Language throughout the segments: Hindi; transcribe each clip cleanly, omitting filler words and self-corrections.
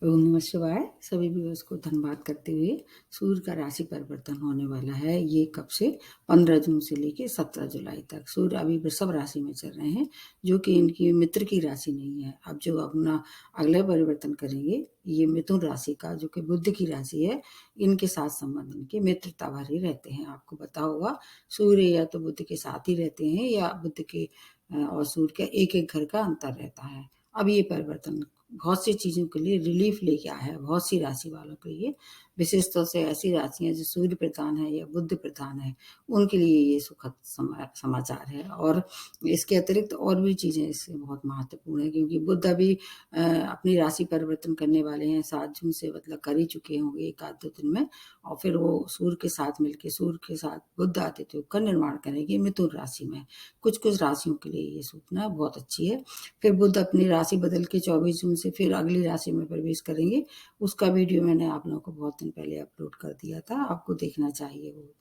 ओम नमः शिवाय। सभी व्यूअर्स को धन्यवाद करते हुए, सूर्य का राशि परिवर्तन होने वाला है। ये कब से? 15 जून से लेके 17 जुलाई तक। सूर्य अभी वृषभ राशि में चल रहे हैं, जो कि इनकी मित्र की राशि नहीं है। अब जो अपना अगला परिवर्तन करेंगे, ये मिथुन राशि का, जो कि बुध की राशि है, इनके साथ संबंध इनके मित्रता भरे रहते हैं। आपको पता होगा, सूर्य या तो बुध के साथ ही रहते हैं या बुध के और सूर्य का एक एक घर का अंतर रहता है। अब ये परिवर्तन बहुत सी चीज़ों के लिए रिलीफ लेके आया है, बहुत सी राशि वालों के लिए। विशेष तौर से ऐसी राशियां जो सूर्य प्रधान है या बुध प्रधान है, उनके लिए ये सुखद समाचार है। और इसके अतिरिक्त और भी चीज़ें इससे बहुत महत्वपूर्ण है, क्योंकि बुध अभी अपनी राशि परिवर्तन करने वाले हैं। 7 जून से मतलब कर ही चुके होंगे एक आध दो दिन में, और फिर वो सूर्य के साथ मिलके सूर्य के साथ बुध आदित्य योग का निर्माण करेंगे मिथुन राशि में। कुछ कुछ राशियों के लिए ये सूचना बहुत अच्छी है। फिर बुध अपनी राशि बदल के 24 जून से फिर अगली राशि में प्रवेश करेंगे। उसका वीडियो मैंने आप लोगों को बहुत दिन पहले अपलोड कर दिया था, आपको देखना चाहिए वो।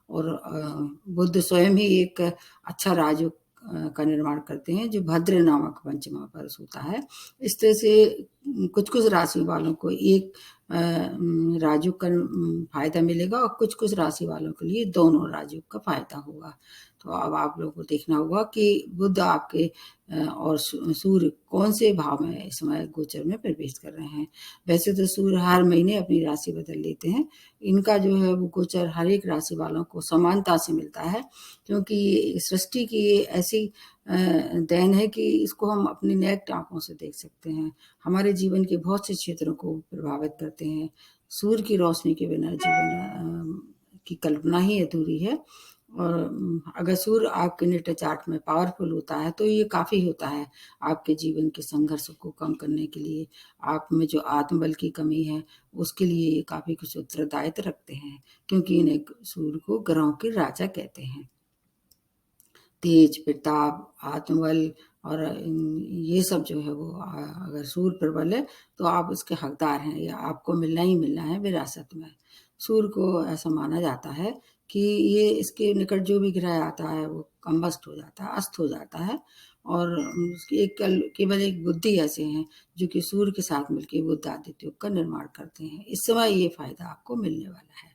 और बुध स्वयं ही एक अच्छा राजयोग का निर्माण करते हैं, जो भद्र नामक पंचमा परस होता है। इस तरह से कुछ कुछ राशि वालों को एक राजयोग का फायदा मिलेगा, और कुछ कुछ राशि वालों के लिए दोनों राजयोग का फायदा होगा। तो अब आप लोगों को देखना होगा कि बुध आपके और सूर्य कौन से भाव में इस समय गोचर में प्रवेश कर रहे हैं। वैसे तो सूर्य हर महीने अपनी राशि बदल लेते हैं। इनका जो है वो गोचर हर एक राशि वालों को समानता से मिलता है, क्योंकि सृष्टि की ऐसी देन है कि इसको हम अपनी नेक आंखों से देख सकते हैं। हमारे जीवन के बहुत से क्षेत्रों को प्रभावित करते हैं। सूर्य की रोशनी के बिना जीवन की कल्पना ही अधूरी है। और अगर सूर्य आपके नेटल चार्ट में पावरफुल होता है, तो ये काफ़ी होता है आपके जीवन के संघर्षों को कम करने के लिए। आप में जो आत्मबल की कमी है, उसके लिए ये काफ़ी कुछ उत्तरदायित्व रखते हैं, क्योंकि इन्हें सूर्य को ग्रहों के राजा कहते हैं। तेज प्रताप, आत्मबल और ये सब जो है वो अगर सूर्य प्रबल है, तो आप उसके हकदार हैं, या आपको मिलना ही मिलना है विरासत में। सूर्य को ऐसा माना जाता है कि ये इसके निकट जो भी ग्रह आता है वो कम्बस्ट हो जाता है, अस्त हो जाता है। और उसकी केवल एक बुद्धि ऐसे हैं जो कि सूर्य के साथ मिलकर बुध आदित्य योग का निर्माण करते हैं। इस समय ये फायदा आपको मिलने वाला है।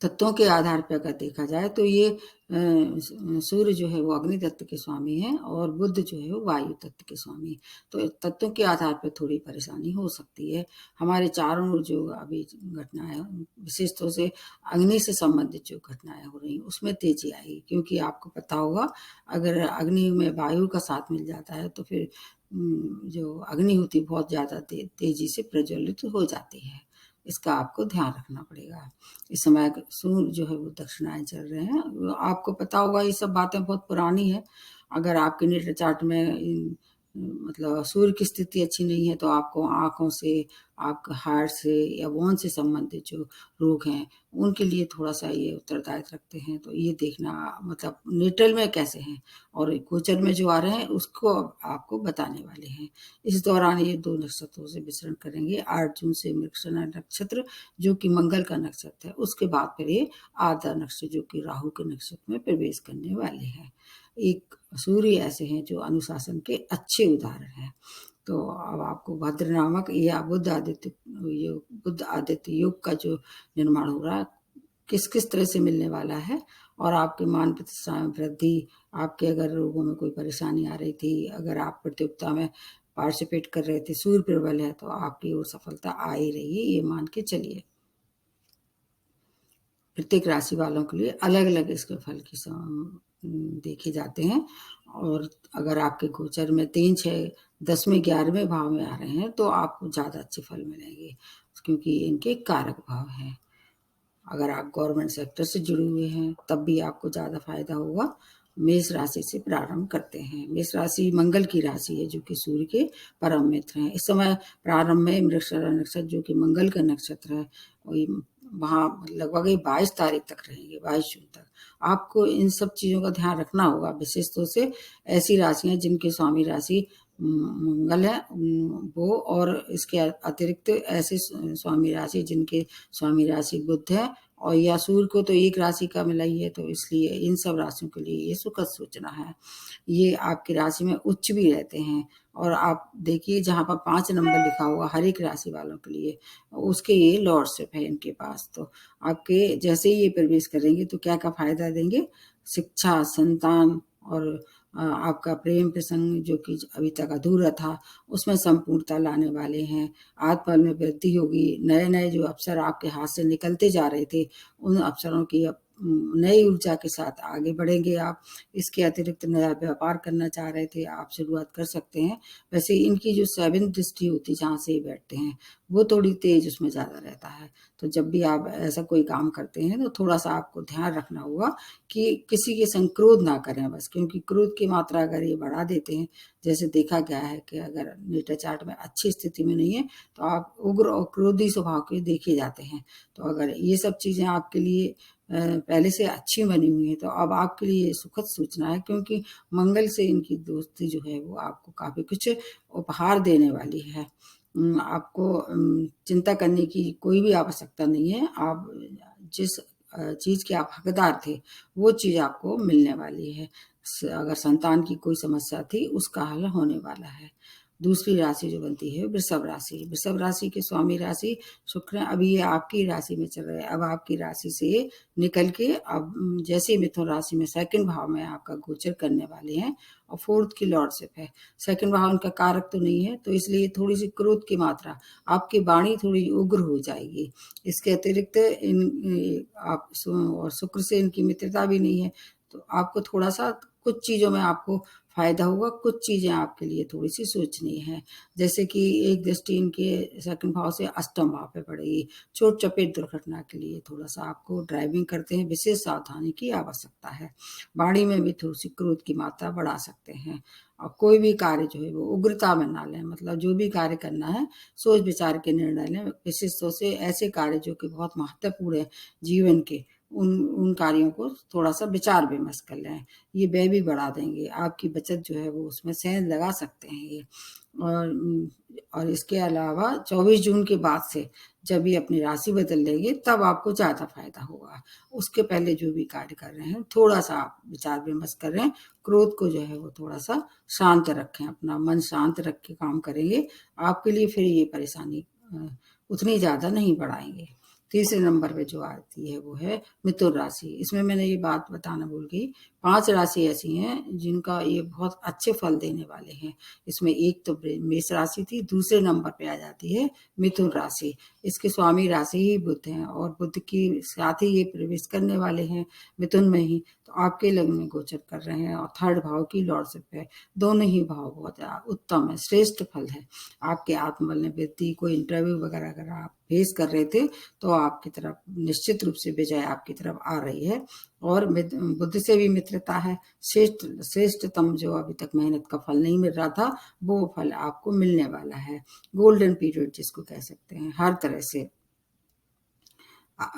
तत्वों के आधार पर अगर देखा जाए तो ये सूर्य जो है वो अग्नि तत्व के स्वामी है, और बुध जो है वो वायु तत्व के स्वामी। तो तत्वों के आधार पर थोड़ी परेशानी हो सकती है। हमारे चारों ओर जो अभी घटनाएं, विशेष तौर से अग्नि से संबंधित जो घटनाएं हो रही उसमें तेजी आएगी, क्योंकि आपको पता होगा, अगर अग्नि में वायु का साथ मिल जाता है तो फिर जो अग्नि होती है बहुत ज़्यादा तेजी से प्रज्वलित हो जाती है। इसका आपको ध्यान रखना पड़ेगा। इस समय सूर्य जो है वो दक्षिणायन चल रहे हैं। आपको पता होगा, ये सब बातें बहुत पुरानी है। अगर आपके नेटल चार्ट में मतलब सूर्य की स्थिति अच्छी नहीं है, तो आपको आँखों से, आपका हार्ट से या बोन से संबंधित जो रोग हैं, उनके लिए थोड़ा-सा ये उत्तरदायित्व रखते हैं। तो ये देखना, मतलब नेटल में कैसे हैं और गोचर में जो आ रहे हैं, उसको आपको बताने वाले हैं। इस दौरान ये 2 नक्षत्रों से विचरण करेंगे। 8 जून से मृगशिरा नक्षत्र, जो कि मंगल का नक्षत्र है, उसके बाद फिर ये आधा नक्षत्र, जो कि राहु के नक्षत्र में प्रवेश करने वाले हैं। एक सूर्य ऐसे हैं जो अनुशासन के अच्छे उदाहरण हैं। तो अब आपको भद्र नामक या बुध आदित्य योग का जो निर्माण हो रहा है, किस किस तरह से मिलने वाला है, और आपके मान प्रतिष्ठा में वृद्धि, आपके अगर रोगों में कोई परेशानी आ रही थी, अगर आप प्रतियोगिता में पार्टिसिपेट कर रहे थे, सूर्य प्रबल है, तो आपकी वो सफलता आ ही रही है, ये मान के चलिए। प्रत्येक राशि वालों के लिए अलग अलग इसके फल की देखे जाते हैं। और अगर आपके गोचर में 3, 6, 10वें 11वें भाव में आ रहे हैं, तो आपको ज़्यादा अच्छे फल मिलेंगे, क्योंकि इनके कारक भाव हैं। अगर आप गवर्नमेंट सेक्टर से जुड़े हुए हैं, तब भी आपको ज़्यादा फायदा होगा। मेष राशि से प्रारंभ करते हैं। मेष राशि मंगल की राशि है, जो कि सूर्य के परम मित्र हैं। इस समय प्रारंभ में मृगशिरा नक्षत्र, जो कि मंगल का नक्षत्र है, वही वहाँ लगभग 22 तारीख तक रहेंगे, 22 जून तक। आपको इन सब चीज़ों का ध्यान रखना होगा, विशेष तौर से ऐसी राशियाँ जिनके स्वामी राशि मंगल है, वो, और इसके अतिरिक्त ऐसे स्वामी राशि जिनके स्वामी राशि बुध है और या सूर्य को तो एक राशि का मिला ही है, तो इसलिए इन सब राशियों के लिए ये सुखद सूचना है। ये आपकी राशि में उच्च भी रहते हैं, और आप देखिए जहाँ पर 5 नंबर लिखा हुआ हर एक राशि वालों के लिए, उसके ये लॉर्डशिप है इनके पास। तो आपके जैसे ही ये प्रवेश करेंगे तो क्या-क्या फ़ायदा देंगे? शिक्षा, संतान और आपका प्रेम प्रसंग जो कि अभी तक अधूरा था, उसमें संपूर्णता लाने वाले हैं। आत्मबल में वृद्धि होगी, नए-नए जो अवसर आपके हाथ से निकलते जा रहे थे, उन अवसरों की अब नई ऊर्जा के साथ आगे बढ़ेंगे आप। इसके अतिरिक्त नया व्यापार करना चाह रहे थे, आप शुरुआत कर सकते हैं। वैसे इनकी जो 7th दृष्टि होती है जहाँ से ये बैठते हैं, वो थोड़ी तेज उसमें ज़्यादा रहता है। तो जब भी आप ऐसा कोई काम करते हैं तो थोड़ा-सा आपको ध्यान रखना होगा कि किसी के संग क्रोध ना करें बस, क्योंकि क्रोध की मात्रा अगर ये बढ़ा देते हैं, जैसे देखा गया है कि अगर नेटा चार्ट में अच्छी स्थिति में नहीं है, तो आप उग्र और क्रोधी स्वभाव के देखे जाते हैं। तो अगर ये सब चीज़ें आपके लिए पहले से अच्छी बनी हुई हैं, तो अब आपके लिए ये सुखद सूचना है, क्योंकि मंगल से इनकी दोस्ती जो है वो आपको काफ़ी कुछ उपहार देने वाली है। आपको चिंता करने की कोई भी आवश्यकता नहीं है। आप जिस चीज़ के आप हकदार थे, वो चीज़ आपको मिलने वाली है। अगर संतान की कोई समस्या थी, उसका हल होने वाला है। दूसरी राशि जो बनती है वृषभ राशि। वृषभ राशि के स्वामी राशि शुक्र हैं, अभी ये आपकी राशि में चल रहे हैं। अब आपकी राशि से निकल के अब जैसे ही मिथुन राशि में 2nd भाव में आपका गोचर करने वाले हैं, और 4th की लॉर्डशिप है। 2nd भाव उनका कारक तो नहीं है, तो इसलिए थोड़ी-सी क्रोध की मात्रा, आपकी वाणी थोड़ी उग्र हो जाएगी। इसके अतिरिक्त आप और शुक्र से इनकी मित्रता भी नहीं है, तो आपको थोड़ा-सा कुछ चीज़ों में आपको फ़ायदा होगा, कुछ चीज़ें आपके लिए थोड़ी-सी सोचनीय है। जैसे कि एक दृष्टि इनके 2nd भाव से अष्टम भाव पे पड़ेगी। चोट-चपेट दुर्घटना के लिए थोड़ा-सा आपको ड्राइविंग करते हैं विशेष सावधानी की आवश्यकता है। वाणी में भी थोड़ी-सी क्रोध की मात्रा बढ़ा सकते हैं, और कोई भी कार्य जो है वो उग्रता में ना लें, मतलब जो भी कार्य करना है सोच-विचार के निर्णय लें। विशेष तौर से ऐसे कार्य जो कि बहुत महत्वपूर्ण है जीवन के, उन उन कार्यों को थोड़ा-सा विचार-विमर्श कर लें। ये व्यय भी बढ़ा देंगे, आपकी बचत जो है वो उसमें सेंध लगा सकते हैं ये। और इसके अलावा 24 जून के बाद से जब ये अपनी राशि बदल लेंगे, तब आपको ज़्यादा फ़ायदा होगा। उसके पहले जो भी कार्य कर रहे हैं, थोड़ा-सा आप विचार-विमर्श करें, क्रोध को जो है वो थोड़ा-सा शांत रखें, अपना मन शांत रख के काम करेंगे, आपके लिए फिर ये परेशानी उतनी ज़्यादा नहीं बढ़ाएँगे। तीसरे नंबर पे जो आती है वो है मिथुन राशि। इसमें मैंने ये बात बताना भूल गई, 5 राशि ऐसी हैं जिनका ये बहुत अच्छे फल देने वाले हैं। इसमें एक तो मेष राशि थी, दूसरे नंबर पे आ जाती है मिथुन राशि। इसके स्वामी राशि ही बुध हैं, और बुध के साथ ही ये प्रवेश करने वाले हैं मिथुन में ही, तो आपके लग्न में गोचर कर रहे हैं, और 3rd भाव की लॉर्डशिप है। दोनों ही भाव बहुत उत्तम है, श्रेष्ठ फल है। आपके आत्मबल में वृद्धि, कोई इंटरव्यू वगैरह अगर आप फेस कर रहे थे, तो आपकी तरफ निश्चित रूप से विजय आपकी तरफ आ रही है। और बुध से भी मित्रता है। श्रेष्ठतम जो अभी तक मेहनत का फल नहीं मिल रहा था, वो फल आपको मिलने वाला है। गोल्डन पीरियड जिसको कह सकते हैं, हर तरह से।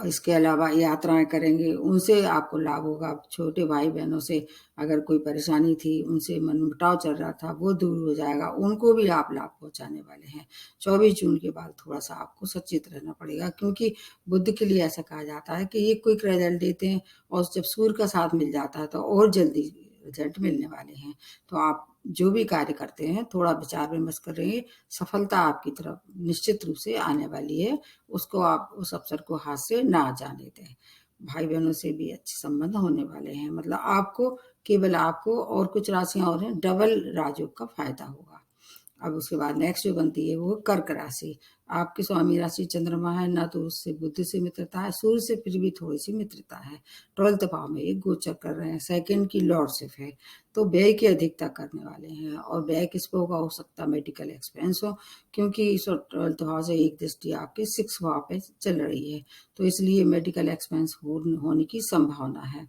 इसके अलावा यात्राएँ करेंगे, उनसे आपको लाभ होगा। छोटे भाई-बहनों से अगर कोई परेशानी थी, उनसे मनमुटाव चल रहा था, वो दूर हो जाएगा, उनको भी आप लाभ पहुँचाने वाले हैं। 24 जून के बाद थोड़ा-सा आपको सचेत रहना पड़ेगा, क्योंकि बुध के लिए ऐसा कहा जाता है कि ये क्विक रिज़ल्ट देते हैं, और जब सूर्य का साथ मिल जाता है, तो और जल्दी रिज़ल्ट मिलने वाले हैं। तो आप जो भी कार्य करते हैं, थोड़ा विचार-विमर्श करेंगे, सफलता आपकी तरफ निश्चित रूप से आने वाली है। उसको आप उस अवसर को हाथ से ना जाने दें। भाई-बहनों से भी अच्छे संबंध होने वाले हैं, मतलब आपको, केवल आपको और कुछ राशियाँ और हैं, डबल राजयोग का फ़ायदा होगा। अब उसके बाद नेक्स्ट जो बनती है वो कर्क राशि। आपकी स्वामी राशि चंद्रमा है, ना तो उससे बुध से मित्रता है, सूर्य से फिर भी थोड़ी-सी मित्रता है। 12th भाव में ये गोचर कर रहे हैं, 2nd की लॉर्डशिप है, तो व्यय की अधिकता करने वाले हैं। और व्यय किस पे होगा? हो सकता है मेडिकल एक्सपेंस हो, क्योंकि इस 12th भाव से एक दृष्टि आपके 6th भाव पे चल रही है, तो इसलिए मेडिकल एक्सपेंस होने की संभावना है।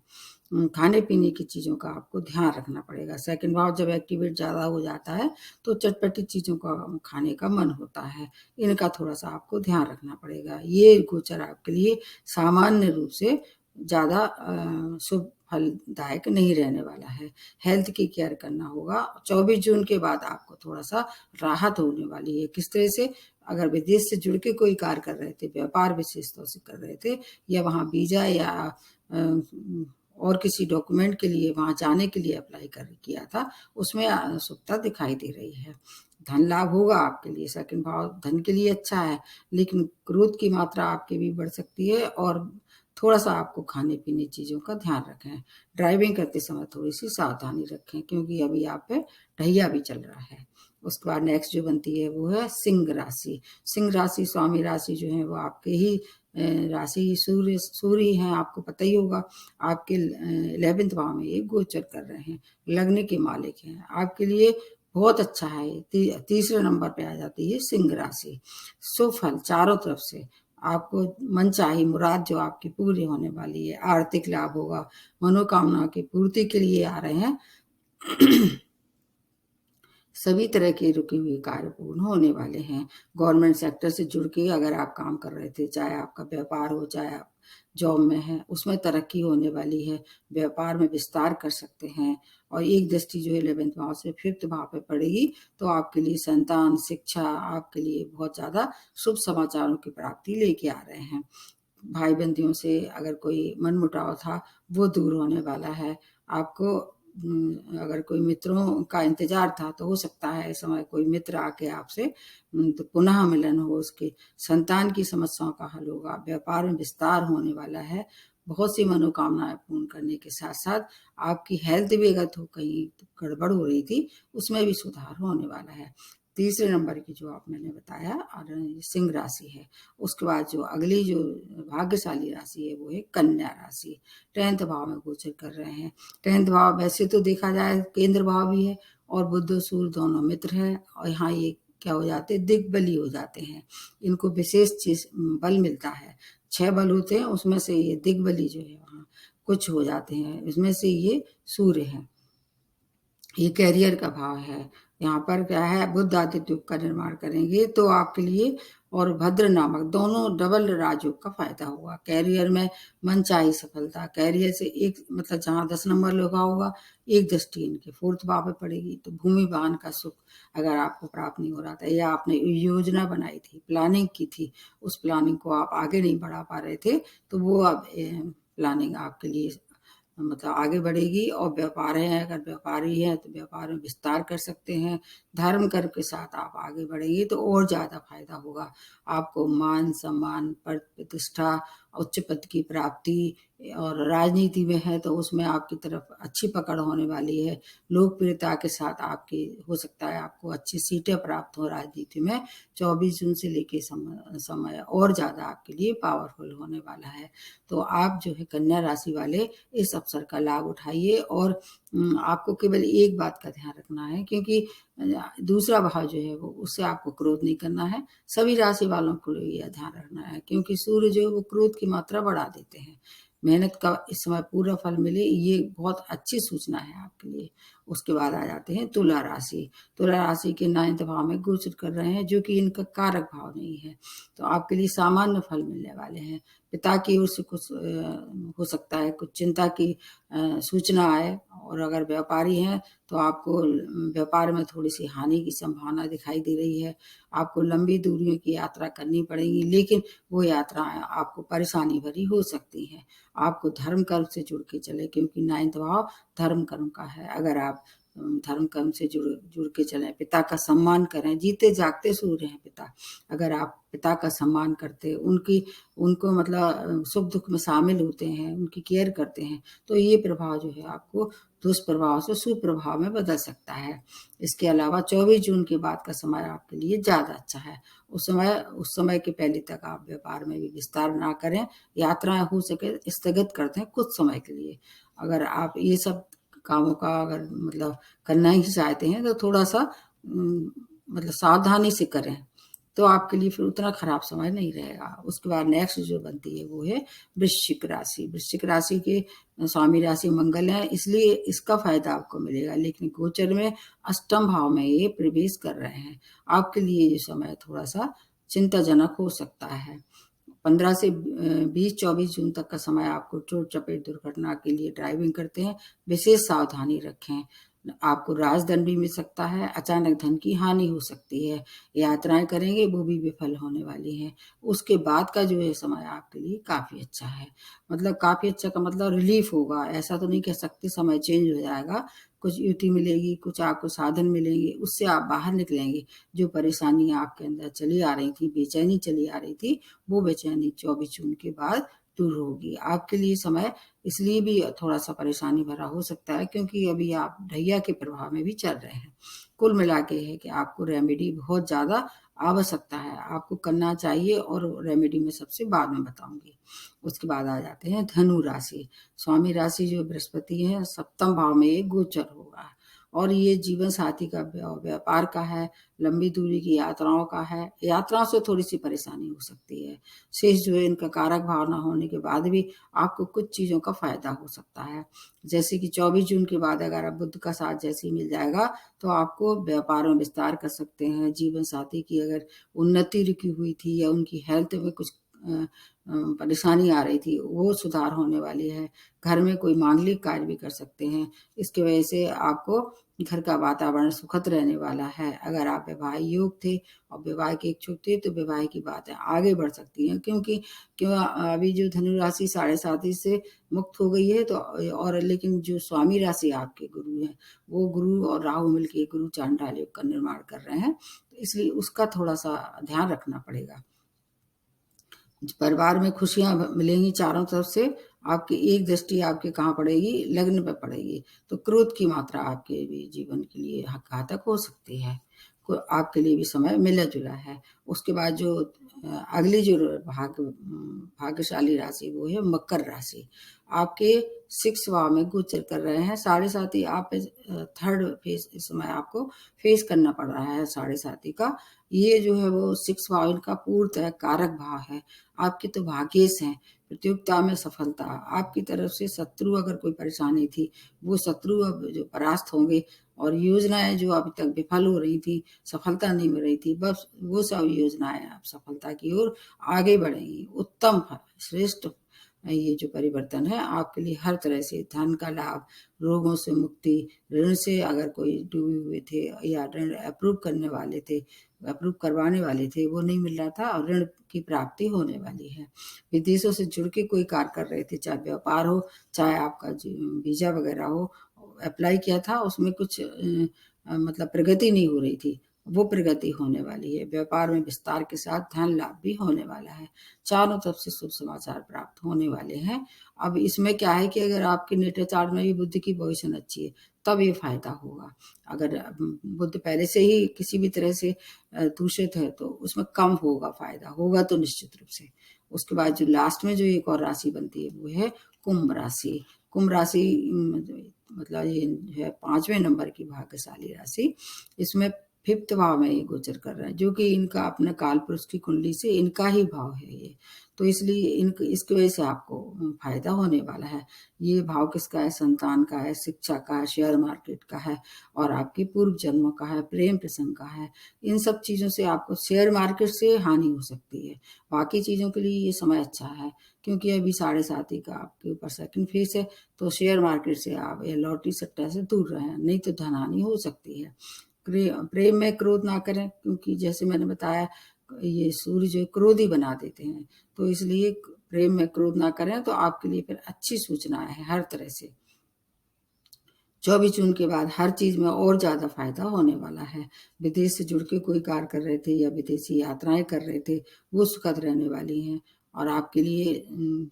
खाने-पीने की चीज़ों का आपको ध्यान रखना पड़ेगा। 2nd भाव जब एक्टिवेट ज़्यादा हो जाता है, तो चटपटी चीज़ों का खाने का मन होता है। इनका थोड़ा-सा आपको ध्यान रखना पड़ेगा। ये गोचर आपके लिए सामान्य रूप से ज़्यादा शुभ फलदायक नहीं रहने वाला है। हेल्थ की केयर करना होगा। 24 जून के बाद आपको थोड़ा-सा राहत होने वाली है। किस तरह से? अगर विदेश से जुड़ के कोई कार्य कर रहे थे, व्यापार विशेष तौर से कर रहे थे, या वहाँ वीज़ा या और किसी डॉक्यूमेंट के लिए वहाँ जाने के लिए अप्लाई किया था, उसमें शुभता दिखाई दे रही है। धन लाभ होगा आपके लिए। सेकंड भाव धन के लिए अच्छा है, लेकिन क्रोध की मात्रा आपकी भी बढ़ सकती है, और थोड़ा-सा आपको खाने-पीने चीज़ों का ध्यान रखें। ड्राइविंग करते समय थोड़ी-सी सावधानी रखें, क्योंकि अभी आप पे ढैया भी चल रहा है। उसके बाद नेक्स्ट जो बनती है वो है सिंह राशि। सिंह राशि, स्वामी राशि जो है वो आपके ही राशि सूर्य हैं, आपको पता ही होगा। आपके 11th भाव में ये गोचर कर रहे हैं, लग्न के मालिक हैं। आपके लिए बहुत अच्छा है। तीसरे नंबर पे आ जाती है सिंह राशि। सुफल चारों तरफ से आपको मनचाही मुराद जो आपकी पूरी होने वाली है। आर्थिक लाभ होगा, मनोकामना की पूर्ति के लिए आ रहे हैं। सभी तरह के रुके हुए कार्य पूर्ण होने वाले हैं। गवर्नमेंट सेक्टर से जुड़ के अगर आप काम कर रहे थे, चाहे आपका व्यापार हो, चाहे आप जॉब में हैं, उसमें तरक्की होने वाली है। व्यापार में विस्तार कर सकते हैं। और एक दृष्टि जो है 11th भाव से 5th भाव पे पड़ेगी, तो आपके लिए संतान, शिक्षा, आपके लिए बहुत ज़्यादा शुभ समाचारों की प्राप्ति लेके आ रहे हैं। भाई बंधियों से अगर कोई मनमुटाव था, वो दूर होने वाला है। आपको अगर कोई मित्रों का इंतजार था, तो हो सकता है इस समय कोई मित्र आके आपसे तो पुनः मिलन हो। उसके संतान की समस्याओं का हल होगा। व्यापार में विस्तार होने वाला है। बहुत सी मनोकामनाएं पूर्ण करने के साथ साथ आपकी हेल्थ भी अगर तो कहीं गड़बड़ हो रही थी, उसमें भी सुधार होने वाला है। तीसरे नंबर की जो आप मैंने बताया और सिंह राशि है। उसके बाद जो अगली जो भाग्यशाली राशि है वो है कन्या राशि। 10th भाव में गोचर कर रहे हैं। 10th भाव वैसे तो देखा जाए केंद्र भाव भी है, और बुध और सूर्य दोनों मित्र हैं, और यहाँ ये क्या हो जाते हैं, दिग्बली हो जाते हैं। इनको विशेष चीज बल मिलता है। 6 बल होते हैं, उसमें से ये दिग्बली जो है वहाँ कुछ हो जाते हैं। इसमें से ये सूर्य है। ये कैरियर का भाव है। यहाँ पर क्या है, बुध आदित्य योग का निर्माण करेंगे तो आपके लिए और भद्र नामक दोनों डबल राजयोग का फायदा होगा। कैरियर में मनचाही सफलता, कैरियर से एक मतलब जहाँ 10 नंबर लिखा होगा, एक दृष्टि इनके 4th भाव पे पड़ेगी, तो भूमि वाहन का सुख अगर आपको प्राप्त नहीं हो रहा था, या आपने योजना बनाई थी, प्लानिंग की थी, उस प्लानिंग को आप आगे नहीं बढ़ा पा रहे थे, तो वो अब प्लानिंग आपके लिए मतलब आगे बढ़ेगी। और व्यापार है, अगर व्यापारी है तो व्यापार में विस्तार कर सकते हैं। धर्म कर्म के साथ आप आगे बढ़ेंगे तो और ज़्यादा फायदा होगा। आपको मान सम्मान, पद प्रतिष्ठा, उच्च पद की प्राप्ति, और राजनीति में है तो उसमें आपकी तरफ अच्छी पकड़ होने वाली है। लोकप्रियता के साथ आपकी हो सकता है आपको अच्छी सीटें प्राप्त हो राजनीति में। 24 जून से लेके समय और ज़्यादा आपके लिए पावरफुल होने वाला है। तो आप जो है कन्या राशि वाले इस अवसर का लाभ उठाइए। और आपको केवल एक बात का ध्यान रखना है, क्योंकि दूसरा भाव जो है वो उससे आपको क्रोध नहीं करना है। सभी राशि वालों को यह ध्यान रखना है, क्योंकि सूर्य जो है वो क्रोध की मात्रा बढ़ा देते हैं। मेहनत का इस समय पूरा फल मिले, ये बहुत अच्छी सूचना है आपके लिए। उसके बाद आ जाते हैं तुला राशि। तुला राशि के 9th भाव में गोचर कर रहे हैं, जो कि इनका कारक भाव नहीं है, तो आपके लिए सामान्य फल मिलने वाले हैं। पिता की ओर से कुछ हो सकता है कुछ चिंता की सूचना आए, और अगर व्यापारी हैं तो आपको व्यापार में थोड़ी सी हानि की संभावना दिखाई दे रही है। आपको लंबी दूरियों की यात्रा करनी पड़ेगी, लेकिन वो यात्राएं आपको परेशानी भरी हो सकती हैं। आपको धर्म कर्म से जुड़ के चले, क्योंकि 9th भाव धर्म कर्म का है। अगर आप धर्म कर्म से जुड़ के चलें, पिता का सम्मान करें। जीते जागते सूर्य हैं पिता। अगर आप पिता का सम्मान करते, उनको मतलब सुख दुख में शामिल होते हैं, उनकी केयर करते हैं, तो ये प्रभाव जो है आपको दुष्प्रभाव से सुप्रभाव में बदल सकता है। इसके अलावा 24 जून के बाद का समय आपके लिए ज़्यादा अच्छा है। उस समय के पहले तक आप व्यापार में भी विस्तार ना करें। यात्राएं हो सके स्थगित कर दें कुछ समय के लिए। अगर आप ये सब कामों का अगर मतलब करना ही चाहते हैं, तो थोड़ा सा मतलब सावधानी से करें, तो आपके लिए फिर उतना खराब समय नहीं रहेगा। उसके बाद नेक्स्ट जो बनती है वो है वृश्चिक राशि। वृश्चिक राशि के स्वामी राशि मंगल है, इसलिए इसका फायदा आपको मिलेगा, लेकिन गोचर में अष्टम भाव में ये प्रवेश कर रहे हैं। आपके लिए ये समय थोड़ा सा चिंताजनक हो सकता है। 15 से 20-24 जून तक का समय आपको चोट चपेट दुर्घटना के लिए ड्राइविंग करते हैं विशेष सावधानी रखें। आपको राजदंड भी मिल सकता है, अचानक धन की हानि हो सकती है, यात्राएं करेंगे वो भी विफल होने वाली हैं। उसके बाद का जो है समय आपके लिए काफ़ी अच्छा है। मतलब काफ़ी अच्छा का मतलब रिलीफ होगा, ऐसा तो नहीं कह सकते समय चेंज हो जाएगा। कुछ युति मिलेगी, कुछ आपको साधन मिलेंगे, उससे आप बाहर निकलेंगे। जो परेशानियाँ आपके अंदर चली आ रही थी, बेचैनी चली आ रही थी, वो बेचैनी 24 जून के बाद दूर होगी। आपके लिए समय इसलिए भी थोड़ा-सा परेशानी भरा हो सकता है क्योंकि अभी आप ढैया के प्रभाव में भी चल रहे हैं। कुल मिला के है कि आपको रेमेडी बहुत ज़्यादा आवश्यकता है, आपको करना चाहिए और रेमेडी मैं सबसे बाद में बताऊँगी। उसके बाद आ जाते हैं धनु राशि। स्वामी राशि जो बृहस्पति है सप्तम भाव में ये गोचर होगा और ये जीवन साथी का व्यापार का है, लंबी दूरी की यात्राओं का है। यात्राओं से थोड़ी-सी परेशानी हो सकती है। शेष जो है इनका कारक भाव ना होने के बाद भी आपको कुछ चीज़ों का फ़ायदा हो सकता है। जैसे कि 24 जून के बाद अगर आप बुध का साथ जैसे ही मिल जाएगा, तो आपको व्यापार में विस्तार कर सकते हैं। जीवन साथी की अगर उन्नति रुकी हुई थी या उनकी हेल्थ में कुछ परेशानी आ रही थी, वो सुधार होने वाली है। घर में कोई मांगलिक कार्य भी कर सकते हैं। इसकी वजह से आपको घर का वातावरण सुखद रहने वाला है। अगर आप वैवाहिक योग थे और विवाह के इच्छुक थे, तो विवाह की बातें आगे बढ़ सकती हैं क्योंकि क्यों अभी जो धनु राशि साढ़े साथी से मुक्त हो गई है तो और लेकिन जो स्वामी राशि आपके गुरु हैं, वो गुरु और राहु मिलके गुरु चांडाल योग का निर्माण कर रहे हैं। तो इसलिए उसका थोड़ा-सा ध्यान रखना पड़ेगा। परिवार में खुशियाँ मिलेंगी चारों तरफ से। आपकी एक दृष्टि आपके कहाँ पड़ेगी? लग्न पे पड़ेगी। तो क्रोध की मात्रा आपके भी जीवन के लिए घातक हो सकती है। आपके लिए भी समय मिला-जुला है। उसके बाद जो अगली जो भाग्यशाली राशि वो है मकर राशि। आपके 6 भाव में गोचर कर रहे हैं। साढ़े साथी आप थर्ड फेज़ इस समय आपको फेस करना पड़ रहा है साढ़े साथी का। ये जो है वो 6 भाव इनका पूर्णतः कारक भाव है। आपके तो भाग्येश हैं, प्रतियोगिता में सफलता, आपकी तरफ से शत्रु अगर कोई परेशानी थी, वो शत्रु अब जो परास्त होंगे और योजनाएँ जो अभी तक विफल हो रही थी, सफलता नहीं मिल रही थी, बस वो सब योजनाएँ अब सफलता की ओर आगे बढ़ेंगी। उत्तम श्रेष्ठ ये जो परिवर्तन है आपके लिए हर तरह से धन का लाभ, रोगों से मुक्ति, ऋण से अगर कोई डूबे हुए थे या ऋण अप्रूव करवाने वाले थे, वो नहीं मिल रहा था और ऋण की प्राप्ति होने वाली है। विदेशों से जुड़ के कोई कार्य कर रहे थे, चाहे व्यापार हो, चाहे आपका वीज़ा वगैरह हो, अप्लाई किया था उसमें कुछ मतलब प्रगति नहीं हो रही थी, वो प्रगति होने वाली है। व्यापार में विस्तार के साथ धन लाभ भी होने वाला है। चारों तरफ से शुभ समाचार प्राप्त होने वाले हैं। अब इसमें क्या है कि अगर आपके नेटल चार्ट में भी बुध की पोज़ीशन अच्छी है, तब ये फ़ायदा होगा। अगर बुध पहले से ही किसी भी तरह से दूषित है, तो उसमें कम होगा फ़ायदा, होगा तो निश्चित रूप से। उसके बाद जो लास्ट में जो एक और राशि बनती है, वो है कुंभ राशि। कुंभ राशि मतलब ये जो है 5वें नंबर की भाग्यशाली राशि। इसमें 5th भाव में ये गोचर कर रहा है, जो कि इनका अपना कालपुरुष की कुंडली से इनका ही भाव है ये। तो इसलिए इसकी वजह से आपको फ़ायदा होने वाला है। ये भाव किसका है? संतान का है, शिक्षा का है, शेयर मार्केट का है और आपके पूर्व जन्मों का है, प्रेम प्रसंग का है। इन सब चीज़ों से आपको शेयर मार्केट से हानि हो सकती है। बाकी चीज़ों के लिए ये समय अच्छा है क्योंकि अभी साढ़े साथी का आपके ऊपर सेकंड फेज़ है, तो शेयर मार्केट से आप या लॉटरी सट्टा से दूर रहें, नहीं तो धनहानि हो सकती है। प्रेम में क्रोध ना करें क्योंकि जैसे मैंने बताया ये सूर्य जो क्रोधी बना देते हैं, तो इसलिए प्रेम में क्रोध ना करें तो आपके लिए फिर अच्छी सूचनाएँ हैं हर तरह से। 24 जून के बाद हर चीज़ में और ज़्यादा फ़ायदा होने वाला है। विदेश से जुड़ के कोई कार्य कर रहे थे या विदेशी यात्राएँ कर रहे थे, वो सुखद रहने वाली हैं और आपके लिए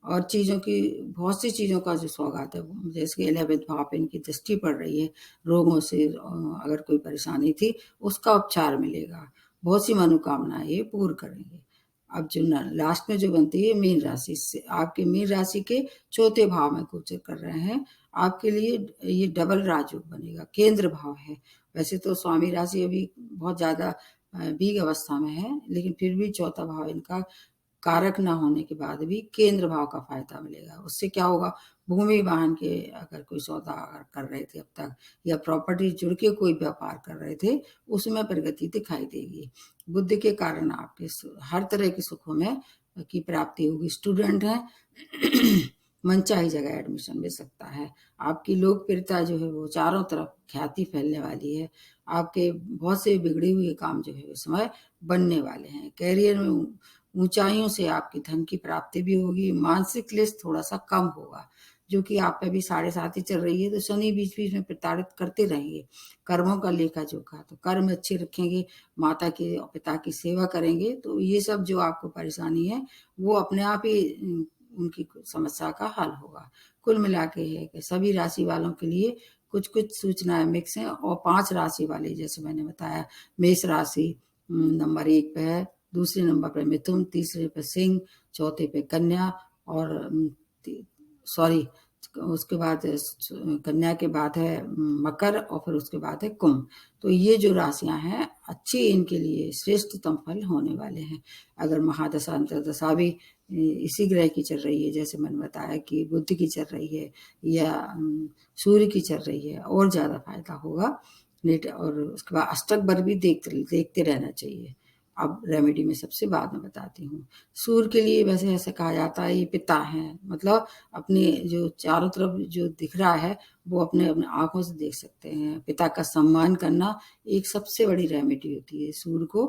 और चीज़ों की बहुत सी चीज़ों का जो सौगात है, जैसे कि 11th भाव पे इनकी दृष्टि पड़ रही है, रोगों से अगर कोई परेशानी थी, उसका उपचार मिलेगा। बहुत सी मनोकामनाएँ ये पूर्ण करेंगे। अब जो लास्ट में जो बनती है मीन राशि से आपके मीन राशि के चौथे भाव में गोचर कर रहे हैं। आपके लिए ये डबल राजयोग बनेगा, केंद्र भाव है। वैसे तो स्वामी राशि अभी बहुत ज़्यादा वीक अवस्था में है, लेकिन फिर भी चौथा भाव इनका कारक ना होने के बाद भी केंद्र भाव का फ़ायदा मिलेगा। उससे क्या होगा भूमि वाहन के अगर कोई सौदा अगर कर रहे थे अब तक या प्रॉपर्टी जुड़ के कोई व्यापार कर रहे थे, उसमें प्रगति दिखाई देगी। बुद्धि के कारण आपके हर तरह के सुखों में की प्राप्ति होगी। स्टूडेंट हैं मनचाही जगह एडमिशन मिल सकता है। आपकी लोकप्रियता जो है वो चारों तरफ ख्याति फैलने वाली है। आपके बहुत से बिगड़े हुए काम जो है उस समय बनने वाले हैं। करियर में ऊंचाइयों से आपकी धन की प्राप्ति भी होगी। मानसिक क्लेश थोड़ा सा कम होगा, जो कि आप पे भी 7.5 ही चल रही है, तो शनि बीच बीच में प्रताड़ित करते रहेंगे। कर्मों का लेखा जोखा, तो कर्म अच्छे रखेंगे, माता की और पिता की सेवा करेंगे, तो ये सब जो आपको परेशानी है वो अपने आप ही उनकी समस्या का हल होगा। कुल मिला के है कि सभी राशि वालों के लिए कुछ कुछ सूचनाएं मिक्स हैं। और 5 राशि वाले, जैसे मैंने बताया, मेष राशि नंबर 1 पे है, दूसरे नंबर पे मिथुन, तीसरे पे सिंह, चौथे पे कन्या, और सॉरी उसके बाद कन्या के बाद है मकर, और फिर उसके बाद है कुंभ। तो ये जो राशियां हैं अच्छी, इनके लिए श्रेष्ठतम फल होने वाले हैं। अगर महादशा अंतर्दशा भी इसी ग्रह की चल रही है, जैसे मैंने बताया कि बुध की चल रही है या सूर्य की चल रही है, और ज्यादा फायदा होगा। और उसके बाद अष्टक बर भी देखते रहना चाहिए। अब रेमेडी में सबसे बाद में बताती हूँ। सूर्य के लिए वैसे ऐसा कहा जाता है ये पिता है, मतलब अपने जो चारों तरफ जो दिख रहा है वो अपने अपने आंखों से देख सकते हैं। पिता का सम्मान करना एक सबसे बड़ी रेमेडी होती है सूर्य को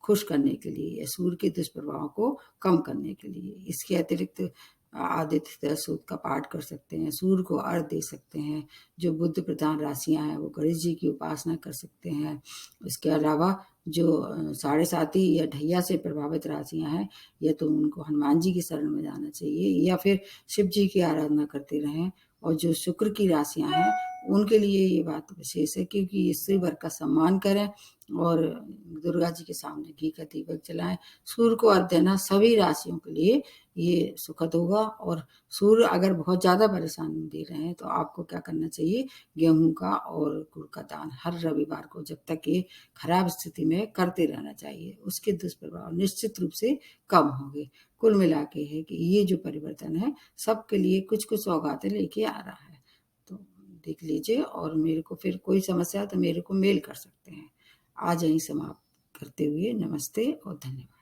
खुश करने के लिए, या सूर्य के दुष्प्रभाव को कम करने के लिए। इसके अतिरिक्त आदित्य सूक्त का पाठ कर सकते हैं, सूर्य को अर्घ दे सकते हैं। जो बुद्ध प्रधान राशियां हैं वो गणेश जी की उपासना कर सकते हैं। इसके अलावा जो साढ़े साथी या ढैया से प्रभावित राशियां हैं, या तो उनको हनुमान जी की शरण में जाना चाहिए, या फिर शिव जी की आराधना करते रहें। और जो शुक्र की राशियां हैं उनके लिए ये बात विशेष है, क्योंकि स्त्री वर्ग का सम्मान करें और दुर्गा जी के सामने घी का दीपक जलाएं। सूर्य को अर्घ देना सभी राशियों के लिए ये सुखद होगा। और सूर्य अगर बहुत ज्यादा परेशानी दे रहे हैं तो आपको क्या करना चाहिए, गेहूं का और गुड़ का दान हर रविवार को, जब तक ये खराब स्थिति में, करते रहना चाहिए। उसके दुष्प्रभाव निश्चित रूप से कम होंगे। कुल मिला के है कि ये जो परिवर्तन है सबके लिए कुछ कुछ सौगातें लेके आ रहा है। तो देख लीजिए, और मेरे को फिर कोई समस्या तो मेरे को मेल कर सकते हैं। आज यहीं समाप्त करते हुए नमस्ते और धन्यवाद।